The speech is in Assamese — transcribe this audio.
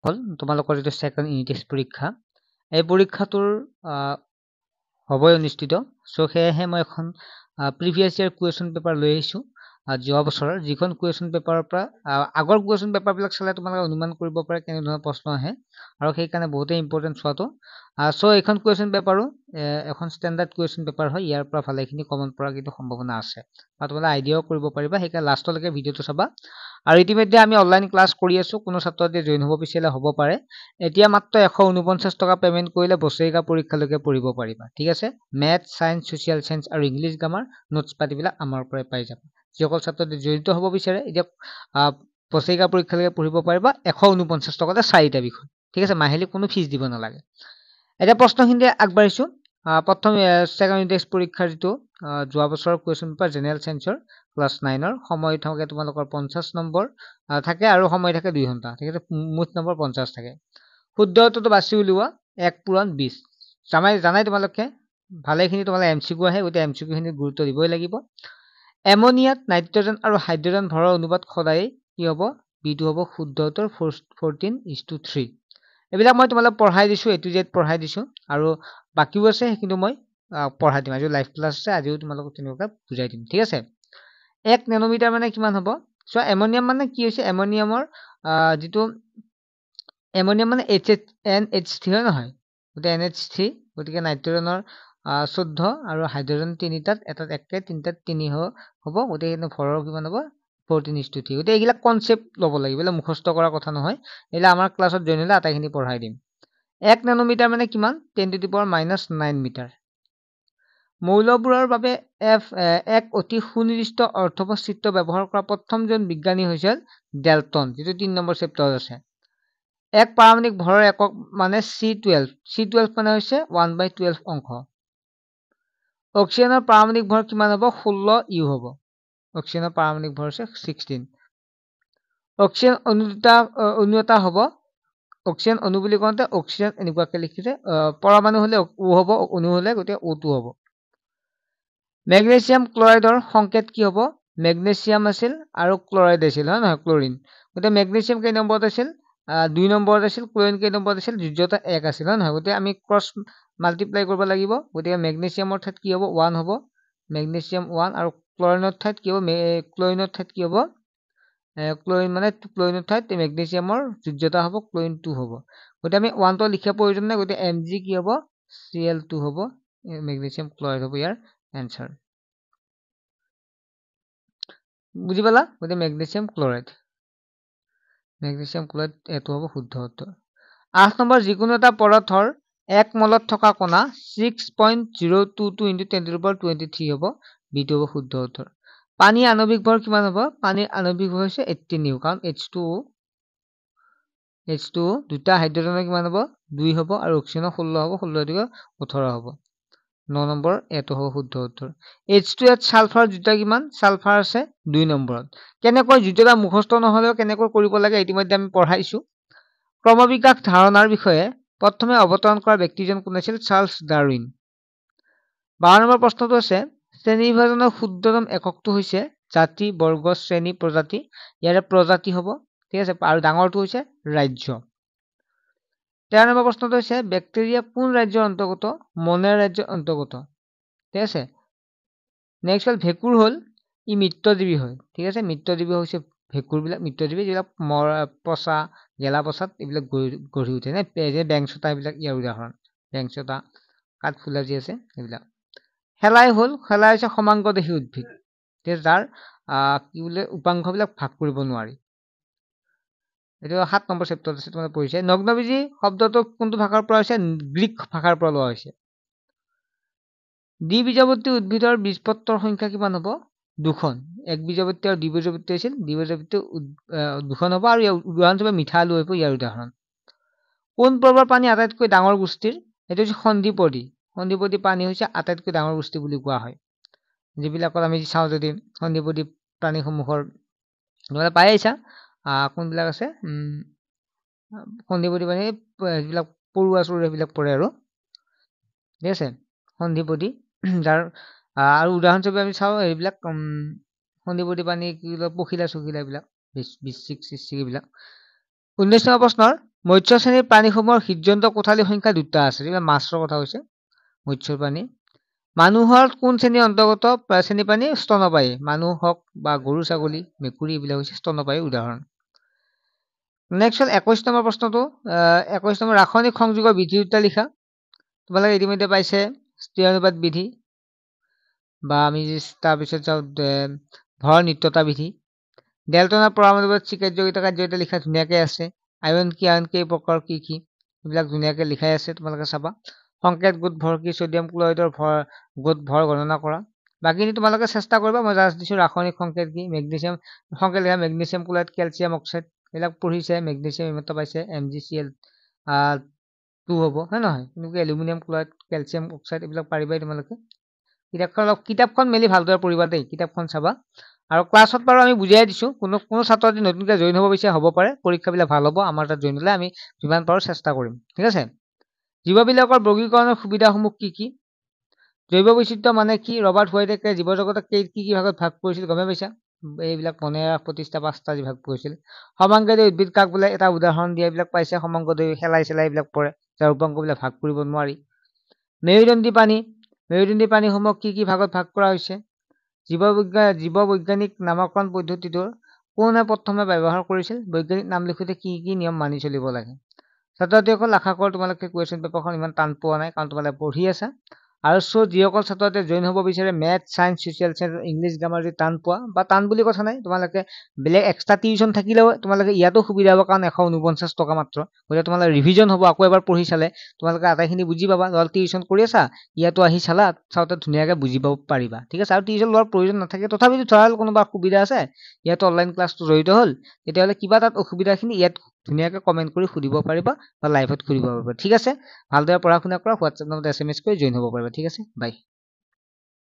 হল তোমালোকৰ যেটো সেকেন্ড ইউনিট টেষ্ট পৰীক্ষা এই পৰীক্ষাটোৰ হবই অনুষ্ঠিত সো হেহে মই এখন প্ৰিভিয়াস ইয়াৰ কুৱেশ্যন পেপাৰ লৈ আহিছো যোৱা বছৰৰ যিখন কুৱেশ্যন পেপাৰৰ পৰা আগৰ কুৱেশ্যন পেপাৰ বিলাক চালে তোমালোকে অনুমান কৰিব পাৰে কেনে ধৰণৰ প্ৰশ্ন আহে আৰু সেই কাৰণে বহুতে ইম্পৰ্টেন্ট চোৱাটো সো এখন কুৱেশ্যন পেপাৰো এখন ষ্টেণ্ডাৰ্ড কুৱেশ্যন পেপাৰ হয় ইয়াৰ পৰা ভালেখিনি কমন পৰা কিন্তু সম্ভাৱনা আছে আৰু তোমালোকে আইডিয়াও কৰিব পাৰিবা সেইকাৰণে লাষ্টলৈকে ভিডিঅটো চাবা আৰু ইতিমধ্যে আমি অনলাইন ক্লাছ কৰি আছো কোনো ছাত্ৰতে জয়েন হ'ব বিচাৰিলে হ'ব পাৰে এতিয়া মাত্ৰ 149 টকা পেমেন্ট কৰিলে বছৰিকা পৰীক্ষালৈকে পঢ়িব পাৰিবা ঠিক আছে মেথ সায়েন্স সোশ্যাল সায়েন্স আৰু ইংলিশ গ্ৰামাৰ নোটছ পাতিবিলাক আমাৰ পৰাই পাই যাবা যিসকল ছাত্ৰতে জড়িত হ'ব বিচাৰে এতিয়া বছৰিকা পৰীক্ষালৈকে পঢ়িব পাৰিবা 149 টকাতে 4টা বিষয় ঠিক আছে মাহিলী কোনো ফিজ দিব নালাগে এটা প্ৰশ্নখিনি আগবাঢ়িছো প্ৰথম সেকেন্ড ইউনিট পৰীক্ষাৰ যেটো যোৱা বছৰৰ কুৱেশ্যন পেপাৰ জেনাৰেল সায়েন্সৰ ক্লাস 9ৰ সময় থাকে তোমালোকৰ 50 নম্বৰ থাকে আৰু সময় থাকে 2 ঘণ্টা ঠিক আছে মুঠ নম্বৰ 50 থাকে শুদ্ধ উত্তৰটো বাছি উলিওৱা 1 পূৰণ 20 জানাই তোমালোকে ভালেখিনি তোমালোকে এমসিকিউ আহে গতে এমসিকিউ খিনি গুৰুত্ব দিবই লাগিব এমোনিয়াত নাইট্ৰজেন আৰু হাইড্ৰজেন ভৰৰ অনুপাত সদায় কি হ'ব বিটো হ'ব শুদ্ধ উত্তৰ 14:3 এবিলাক মই তোমালোক পঢ়াই দিছো এ টু জেড পঢ়াই দিছো আৰু বাকিও আছে কিন্তু মই পঢ়াই দিম আজি লাইভ ক্লাছ আছে আজিও তোমালোকক তেনেকুৱা বুজাই দিম ঠিক আছে 1 নেনোমিটাৰ মানে কিমান হ'ব সো এমোনিয়াম মানে কি হৈছে এমোনিয়ামৰ যেটো এমোনিয়াম মানে NH3 হয় নহয় গতে NH3 গতিকে নাইট্ৰজেনৰ 14 আৰু হাইড্ৰজেন 3টাত এটাত 1 কে 3টাত 3 হ'ব গতে এনে ভৰৰ কিমান হ'ব 14:3 গতে এইগিলা কনসেপ্ট ল'ব লাগিব এলা মুখস্থ কৰা কথা নহয় এলা আমাৰ ক্লাছত জয়েন হলে আটাইখিনি পঢ়াই দিম 1 নেনোমিটাৰ মানে কিমান 10⁻⁹ মিটাৰ মৌলবোৰৰ বাবে এক অতি সুনিৰ্দিষ্ট অৰ্থবৈচিত্ৰ্য ব্যৱহাৰ কৰা প্ৰথমজন বিজ্ঞানী হৈছিল ডেল্টন যেটো 3 নম্বৰ চেপ্টাৰত আছে এক পাৰমাণবিক ভৰৰ একক মানে C12 মানে হৈছে 1/12 অংশ অক্সিজেনৰ পাৰমাণবিক ভৰ কিমান হ'ব 16 ইউ হ'ব অক্সিজেনৰ পাৰমাণবিক ভৰ হৈছে 16 অক্সিজেন অণু এটা হ'ব অক্সিজেন অণু বুলি কওঁতে অক্সিজেন এনেকুৱাকৈ লিখিছে পৰমাণু হলে O হ'ব অণু হলে গতে O2 হ'ব মেগনেছিয়াম ক্লোৰাইডৰ সংকেত কি হ'ব মেগনেছিয়াম আছিল আৰু ক্লোৰাইড আছিল হয় নহয় ক্লোৰিন গতে মেগনেছিয়াম কেই নম্বৰত আছিল 2 নম্বৰত আছিল ক্লোৰিন কেই নম্বৰত আছিল যোজ্যতা 1 আছিল হয় নহয় গতে আমি ক্ৰস মাল্টিপ্লাই কৰিব লাগিব গতে মেগনেছিয়ামৰ ঠাইত কি হ'ব 1 হ'ব মেগনেছিয়াম 1 আৰু ক্লোৰিনৰ ঠাইত কি হ'ব ক্লোৰিনৰ ঠাইত কি হ'ব ক্লোৰিন মানে ক্লোৰিনৰ ঠাইত মেগনেছিয়ামৰ যোজ্যতা হ'ব ক্লোৰিন 2 হ'ব গতে আমি 1 টো লিখা প্ৰয়োজন নাই গতে Mg কি হ'ব Cl2 হ'ব মেগনেছিয়াম ক্লোৰাইড হ'ব ইয়াৰ এনসাৰ বুজি পালা গতে মেগনেছিয়াম ক্লোৰাইড এটো হ'ব শুদ্ধ উত্তৰ 8 নম্বৰ যিকোনো এটা পদাৰ্থৰ 1 মলত থকা কণা 6.022 * 10⁻23 হ'ব বিটো হ'ব শুদ্ধ উত্তৰ পানী আণবিক ভৰ কিমান হ'ব পানীৰ আণবিক ভৰ হৈছে 18 নিউ কাৰণ H2O দুটা হাইড্ৰজেনৰ কিমান হ'ব 2 হ'ব আৰু অক্সিজেনৰ 16 হ'ব 16 * 18 হ'ব 9 নম্বৰ এটো হ'ব শুদ্ধ উত্তৰ H2 সালফাৰ যোজ্যতা কিমান সালফাৰ আছে 2 নম্বৰত কেনেকৈ যোজ্যতা মুখস্থ নহলেও কেনেকৈ কৰিব লাগে ইতিমধ্যে আমি পঢ়াইছো ক্ৰমবিকাশ ধাৰণাৰ বিষয়ে প্ৰথমে অৱতৰণ কৰা ব্যক্তিজন কোন আছিল চাৰ্লছ ডাৰউইন 12 নম্বৰ প্ৰশ্নটো আছে শ্ৰেণী বিভাজনৰ শুদ্ধতম এককটো হৈছে জাতি বৰ্গ শ্ৰেণী প্ৰজাতি ইয়াৰে প্ৰজাতি হ'ব ঠিক আছে আৰু ডাঙৰটো হৈছে ৰাজ্য 13 নম্বৰ প্ৰশ্নটো হৈছে ব্যাকটেৰিয়া কোন ৰাজ্যৰ অন্তৰ্গত মনে ৰাজ্যৰ অন্তৰ্গত ঠিক আছে নেক্সট হল ভেকুৰ হল ই মিত্ৰজীৱী হয় ঠিক আছে মিত্ৰজীৱী হৈছে ভেকুৰবিলাক মিত্ৰজীৱী যিবিলাক পচা গেলা পচাত এইবিলাক গঢ়ি উঠে নে বেংছতা এইবিলাক ইয়াৰ উদাহৰণ বেংছতা কাঠফুলা যি আছে এইবিলাক হেলাই হৈছে সমাংগদেহী উদ্ভিদ যাৰ কি বোলে উপাংশবিলাক ভাগ কৰিব নোৱাৰি এটো 7 নম্বৰ চেপ্টাৰত আছে তোমালোকে পঢ়িছে নগ্নবীজী শব্দটো কোনটো ভাষাৰ পৰা হৈছে গ্ৰীক ভাষাৰ পৰা লোৱা হৈছে দ্বিবীজপত্ৰী উদ্ভিদৰ বীজপত্ৰৰ সংখ্যা কিমান হ'ব 2খন এক বীজপত্ৰী আৰু দ্বিবীজপত্ৰী আছিল দ্বিবীজপত্ৰী 2খন হ'ব আৰু উদাহৰণ হিচাপে মিঠা আলু হ'ব ইয়াৰ উদাহৰণ কোন পৰ্বৰ পানী আটাইতকৈ ডাঙৰ গোষ্ঠীৰ এটো হৈছে সন্ধিপদী পানী হৈছে আটাইতকৈ ডাঙৰ গোষ্ঠী বুলি কোৱা হয় যিবিলাকৰ আমি চাওঁ যদি সন্ধিপদী প্ৰাণীসমূহৰ তোমালোকে পাই আহিছা কোনবিলাক আছে সন্ধিপদী পানী যিবিলাক পৰুৱা চৰুৱা এইবিলাক পৰে আৰু ঠিক আছে সন্ধিপদী যাৰ আৰু উদাহৰণ হিচাপে আমি চাওঁ এইবিলাক সন্ধিপদী পানী কি পখিলা চখিলা এইবিলাক বিচ্ছিক চিচ্ছিক এইবিলাক 19 নম্বৰ প্ৰশ্নৰ মৎস্য শ্ৰেণীৰ প্ৰাণীসমূহৰ হৃদযন্ত্ৰ কোঠালী সংখ্যা 2টা আছে। এইবিলাক মাছৰ কথা হৈছে, মৎস্য প্ৰাণী। মানুহৰ কোন শ্ৰেণীৰ অন্তৰ্গত শ্ৰেণী প্ৰাণী? স্তনপায়ী। মানুহ হওক বা গৰু, ছাগলী, মেকুৰী এইবিলাক হৈছে স্তনপায়ীৰ উদাহৰণ। নেক্সট হ'ল 21 নম্বৰ প্ৰশ্নটো। 21 নম্বৰ ৰাসায়নিক সংযোগৰ বিধি দুটা লিখা। তোমালোকে ইতিমধ্যে পাইছে স্থিৰ অনুপাত বিধি, বা আমি তাৰপিছত যাওঁ ভৰ নিত্যতা বিধি। ডেল্টনৰ পৰমাণুত কাৰ্যকাৰিতা লিখা ধুনীয়াকৈ আছে। আয়ন কি, আয়ন কেই প্ৰকাৰ, কি কি এইবিলাক ধুনীয়াকৈ লিখাই আছে, তোমালোকে চাবা। সংকেত গোট ভৰ কি, ছডিয়াম ক্লৰাইডৰ গোট ভৰ গণনা কৰা। বাকীখিনি তোমালোকে চেষ্টা কৰিবা। মই জাষ্ট দিছোঁ ৰাসায়নিক সংকেত কি, মেগনেছিয়াম সংকেত লিখা, মেগনেছিয়াম ক্লৰাইড, কেলছিয়াম অক্সাইড এইবিলাক পঢ়িছে। মেগনেছিয়াম এইমাত্ৰ পাইছে, MgCl2 হ'ব, হয় নহয়? কিন্তু এলুমিনিয়াম ক্লৰাইড, কেলছিয়াম অক্সাইড এইবিলাক পাৰিবাই তোমালোকে। কিতাপখন মেলি ভালদৰে পঢ়িবা দেই, কিতাপখন চাবা। আৰু ক্লাছত বাৰু আমি বুজাই দিছোঁ। কোনো ছাত্ৰ যদি নতুনকৈ জইন হ'ব বিচাৰে হ'ব পাৰে, পৰীক্ষাবিলাক ভাল হ'ব। আমাৰ তাত জইন হ'লে আমি যিমান পাৰোঁ চেষ্টা কৰিম, ঠিক আছে। জীৱবিলাকৰ বৰ্গীকৰণৰ সুবিধাসমূহ কি কি? জৈৱ বৈচিত্ৰ্য মানে কি? ৰবাৰ্ট হোৱাইটে জীৱ জগতক কি ভাগত ভাগ কৰিছিল গমে পাইছা? এইবিলাক মনে প্ৰতিষ্ঠা 5টা যি ভাগ কৰিছিল। সমাংগী উদ্ভিদ কাক বোলে? এটা উদাহৰণ দিয়া এইবিলাক পাইছে। সমাংগী শেলাই এইবিলাক পৰে, যাৰ উপাংগবিলাক ভাগ কৰিব নোৱাৰি। মেৰুদণ্ডী প্ৰাণীসমূহক কি ভাগত ভাগ কৰা হৈছে? জীৱ বৈজ্ঞানিক নামকৰণ পদ্ধতিটোৰ কোনে প্ৰথমে ব্যৱহাৰ কৰিছিল? বৈজ্ঞানিক নাম লিখোঁতে কি নিয়ম মানি চলিব লাগে? ছাত্ৰ-ছাত্ৰীসকল আশা কৰোঁ তোমালোকে কুৱেশ্যন পেপাৰখন ইমান টান পোৱা নাই, কাৰণ তোমালোকে পঢ়ি আছা। আৰু যিসকল ছাত্ৰ-ছাত্ৰীয়ে জইন হ'ব বিচাৰে math, science, social science, English grammar যদি টান পোৱা, বা টান বুলি কথা নাই, তোমালোকে বেলেগ এক্সট্ৰা টিউশ্যন থাকিলেও তোমালোকে ইয়াতো সুবিধা হ'ব, কাৰণ 149 টকা মাত্ৰ। গতিকে তোমালোকে ৰিভিজন হ'ব, আকৌ এবাৰ পঢ়ি চালে তোমালোকে আটাইখিনি বুজি পাবা। টিউশ্যন কৰি আছা, ইয়াতো আহি চাওঁতে ধুনীয়াকৈ বুজি পাব পাৰিবা, ঠিক আছে। আৰু টিউশ্যন লোৱাৰ প্ৰয়োজন নাথাকে, তথাপিতো ধৰা কোনোবা সুবিধা আছে, ইয়াতো অনলাইন ক্লাছটো জড়িত হ'ল, তেতিয়াহ'লে কিবা তাত অসুবিধাখিনি ইয়াত ধুনীয়াকৈ কমেণ্ট কৰি সুধিব পাৰিবা, বা লাইভত সুধিব পাৰিবা, ঠিক আছে। ভালদৰে পঢ়া শুনা কৰা, হোৱাটছএপ নম্বৰত SMS কৰি জইন হ'ব পাৰিবা, ঠিক আছে। বাই।